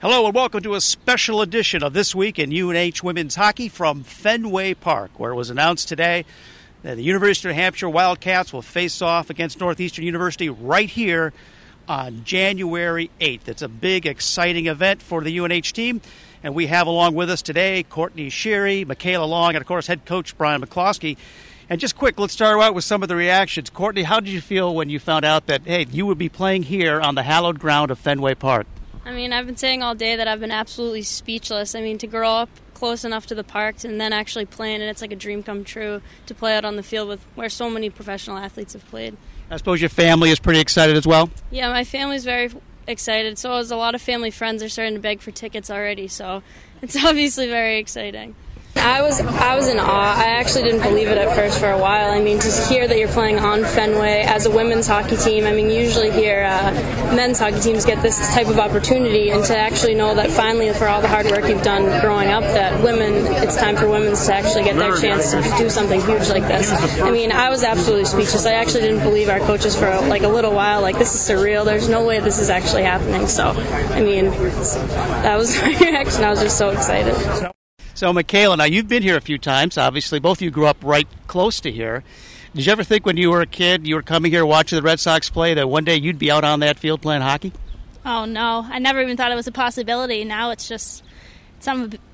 Hello and welcome to a special edition of This Week in UNH Women's Hockey from Fenway Park, where it was announced today that the University of New Hampshire Wildcats will face off against Northeastern University right here on January 8th. It's a big, exciting event for the UNH team, and we have along with us today Courtney Sherry, Michaela Long, and of course head coach Brian McCloskey. And just quick, let's start out with some of the reactions. Courtney, how did you feel when you found out that, hey, you would be playing here on the hallowed ground of Fenway Park? I mean, I've been saying all day that I've been absolutely speechless. I mean, to grow up close enough to the parks and then actually playing, and it's like a dream come true to play out on the field with where so many professional athletes have played. I suppose your family is pretty excited as well? Yeah, my family's very excited. So is a lot of family friends are starting to beg for tickets already, so it's obviously very exciting. I was in awe. I actually didn't believe it at first for a while. I mean, to hear that you're playing on Fenway as a women's hockey team, I mean, usually here men's hockey teams get this type of opportunity, and to actually know that finally for all the hard work you've done growing up, that it's time for women to actually get their chance to do something huge like this. I mean, I was absolutely speechless. I actually didn't believe our coaches for like a little while. Like, this is surreal. There's no way this is actually happening. So, I mean, that was my reaction. I was just so excited. So, Michaela, now you've been here a few times, obviously. Both of you grew up right close to here. Did you ever think when you were a kid, you were coming here watching the Red Sox play, that one day you'd be out on that field playing hockey? Oh, no. I never even thought it was a possibility. Now it's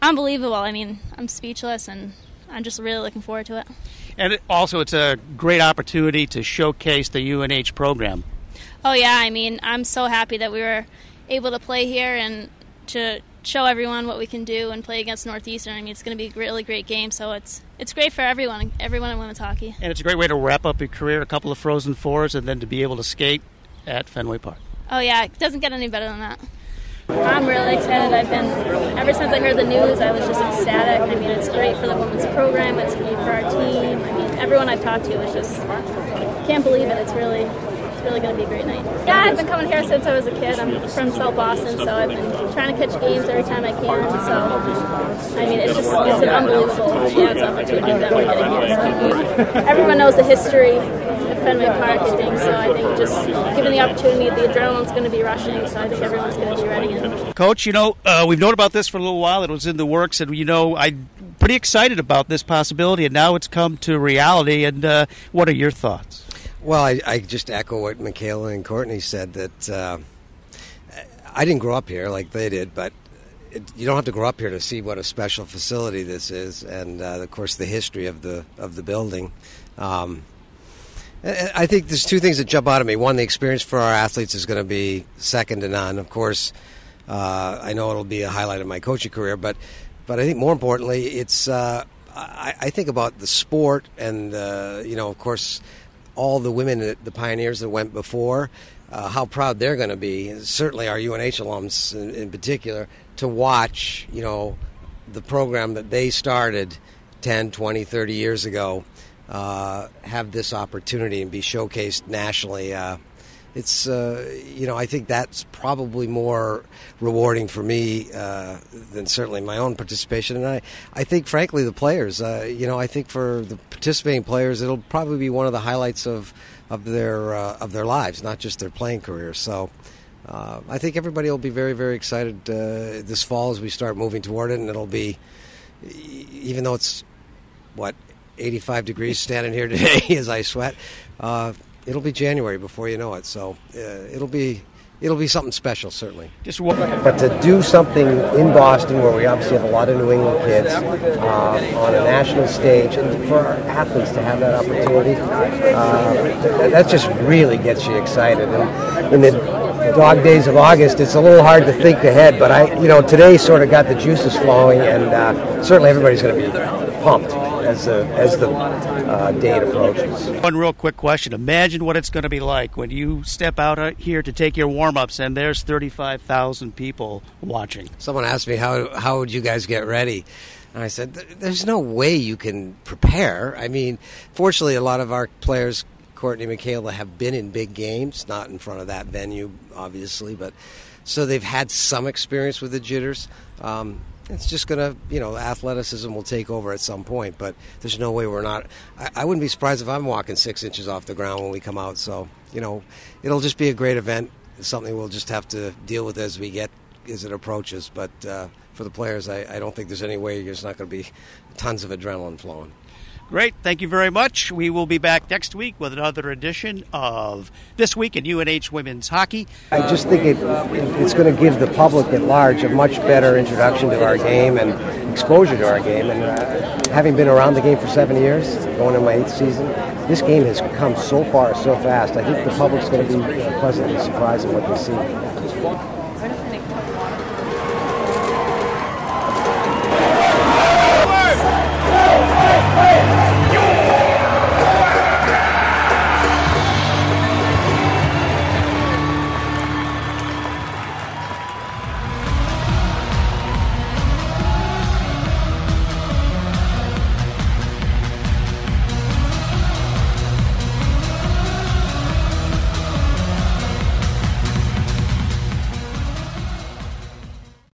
unbelievable. I mean, I'm speechless, and I'm just really looking forward to it. And it's a great opportunity to showcase the UNH program. Oh, yeah. I mean, I'm so happy that we were able to play here and to show everyone what we can do and play against Northeastern. I mean, it's going to be a really great game, so it's great for everyone in women's hockey. And it's a great way to wrap up your career, a couple of Frozen Fours, and then to be able to skate at Fenway Park. Oh, yeah, it doesn't get any better than that. I'm really excited. Ever since I heard the news, I was just ecstatic. I mean, it's great for the women's program, it's great for our team. I mean, everyone I've talked to is just, can't believe it. It's really going to be a great night. Yeah, I've been coming here since I was a kid. I'm from South Boston, so I've been trying to catch games every time I can. So, I mean, it's an unbelievable chance opportunity that we're getting here. So, everyone knows the history of Fenway Park and things, so I think just given the opportunity, the adrenaline's going to be rushing, so I think everyone's going to be ready. Coach, we've known about this for a little while. It was in the works, and, I'm pretty excited about this possibility, and now it's come to reality. And what are your thoughts? Well, I just echo what Michaela and Courtney said, that I didn't grow up here like they did, but you don't have to grow up here to see what a special facility this is, and of course the history of the building. I think there's two things that jump out at me. One, the experience for our athletes is going to be second to none. Of course, I know it'll be a highlight of my coaching career, but I think more importantly, it's I think about the sport and of course, all the women, the pioneers that went before, how proud they're going to be, certainly our UNH alums in particular, to watch, the program that they started 10, 20, 30 years ago have this opportunity and be showcased nationally. It's, I think that's probably more rewarding for me than certainly my own participation. And I think, frankly, the players, I think for the participating players, it'll probably be one of the highlights of their lives, not just their playing careers. So I think everybody will be very, very excited this fall as we start moving toward it. And it'll be, even though it's, 85 degrees standing here today as I sweat, it'll be January before you know it, so it'll be something special, certainly. But to do something in Boston, where we obviously have a lot of New England kids, on a national stage, and for our athletes to have that opportunity, that just really gets you excited. And in the dog days of August, it's a little hard to think ahead, but today sort of got the juices flowing, and certainly everybody's going to be pumped as the date approaches. One real quick question. Imagine what it's going to be like when you step out here to take your warm-ups and there's 35,000 people watching. Someone asked me, how would you guys get ready? And I said, there's no way you can prepare. I mean, fortunately, a lot of our players, Courtney and Michaela, have been in big games, not in front of that venue, obviously, but so they've had some experience with the jitters. It's just going to, athleticism will take over at some point, but there's no way we're not. I wouldn't be surprised if I'm walking 6 inches off the ground when we come out. So, it'll just be a great event. It's something we'll just have to deal with as we get it approaches. But for the players, I don't think there's any way there's not going to be tons of adrenaline flowing. Great. Thank you very much. We will be back next week with another edition of This Week in UNH Women's Hockey. I just think it's going to give the public at large a much better introduction to our game and exposure to our game. And having been around the game for 7 years, going in my 8th season, this game has come so far so fast. I think the public's going to be pleasantly surprised at what they see.